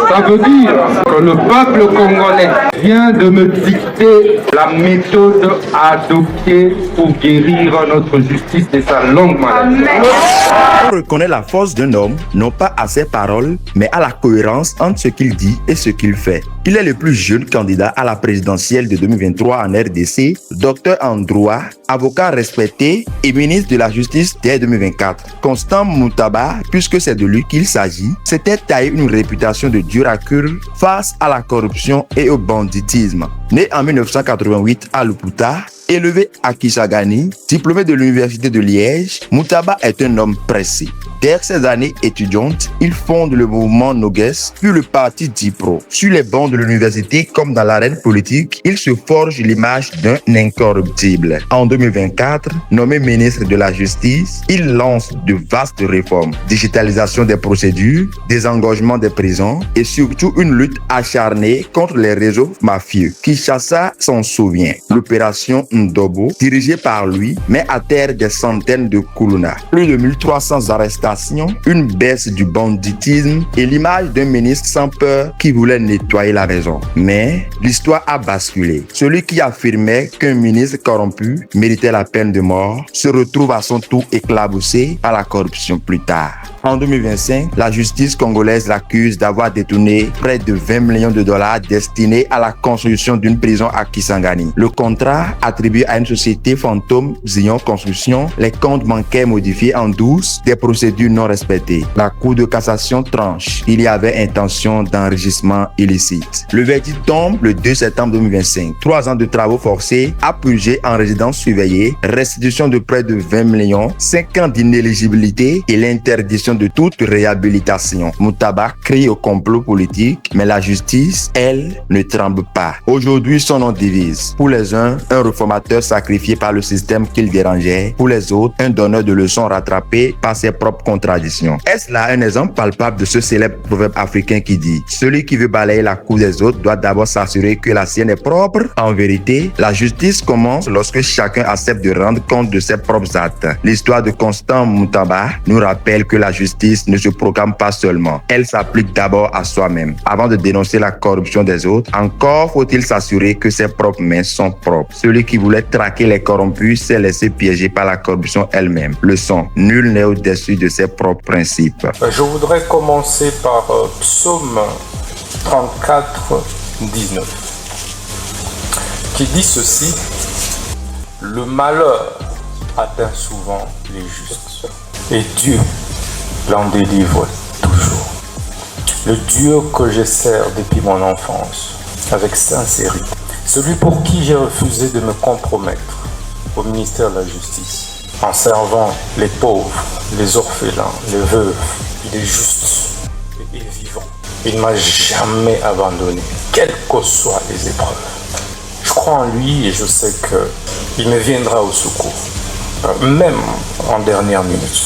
Ça veut dire que le peuple congolais vient de me dicter la méthode à adopter pour guérir notre justice de sa longue maladie. On reconnaît la force d'un homme, non pas à ses paroles, mais à la cohérence entre ce qu'il dit et ce qu'il fait. Il est le plus jeune candidat à la présidentielle de 2023 en RDC, docteur en droit, avocat respecté et ministre de la Justice dès 2024. Constant Moutaba, puisque c'est de lui qu'il s'agit, s'était taillé une réputation de dur à cuire face à la corruption et au banditisme. Né en 1988 à Luputa, élevé à Kisangani, diplômé de l'Université de Liège, Moutaba est un homme précis. Dès ses années étudiantes, il fonde le mouvement Noguès, puis le parti Dipro. Sur les bancs de l'université comme dans l'arène politique, il se forge l'image d'un incorruptible. En 2024, nommé ministre de la Justice, il lance de vastes réformes. Digitalisation des procédures, désengorgement des prisons et surtout une lutte acharnée contre les réseaux mafieux. Kinshasa s'en souvient. L'opération Ndobo, dirigée par lui, met à terre des centaines de Kuluna. Plus de 1300 arrestations, une baisse du banditisme et l'image d'un ministre sans peur qui voulait nettoyer la maison. Mais l'histoire a basculé. Celui qui affirmait qu'un ministre corrompu méritait la peine de mort se retrouve à son tour éclaboussé par la corruption plus tard. En 2025, la justice congolaise l'accuse d'avoir détourné près de 20 millions de dollars destinés à la construction d'une prison à Kisangani. Le contrat attribué à une société fantôme Zion Construction, les comptes bancaires modifiés en douce, des procédures non respectées. La Cour de cassation tranche. Il y avait intention d'enrichissement illicite. Le verdict tombe le 2 septembre 2025. 3 ans de travaux forcés, à purger en résidence surveillée, restitution de près de 20 millions, 5 ans d'inéligibilité et l'interdiction de toute réhabilitation. Moutaba crie au complot politique, mais la justice, elle, ne tremble pas. Aujourd'hui, son nom divise. Pour les uns, un réformateur sacrifié par le système qu'il dérangeait. Pour les autres, un donneur de leçons rattrapé par ses propres contradictions. Est-ce là un exemple palpable de ce célèbre proverbe africain qui dit « Celui qui veut balayer la cour des autres doit d'abord s'assurer que la sienne est propre ». En vérité, la justice commence lorsque chacun accepte de rendre compte de ses propres actes. L'histoire de Constant Moutaba nous rappelle que la justice ne se proclame pas seulement. Elle s'applique d'abord à soi-même. Avant de dénoncer la corruption des autres, encore faut-il s'assurer que ses propres mains sont propres. Celui qui voulait traquer les corrompus s'est laissé piéger par la corruption elle-même. Leçon, nul n'est au-dessus de ses propres principes. Je voudrais commencer par Psaume 34, 19, qui dit ceci: le malheur atteint souvent les justes, et Dieu l'en délivre toujours. Le Dieu que je sers depuis mon enfance, avec sincérité, celui pour qui j'ai refusé de me compromettre au ministère de la Justice, en servant les pauvres, les orphelins, les veuves, les justes et vivants. Il ne m'a jamais abandonné, quelles que soient les épreuves. Je crois en lui et je sais qu'il me viendra au secours, même en dernière minute.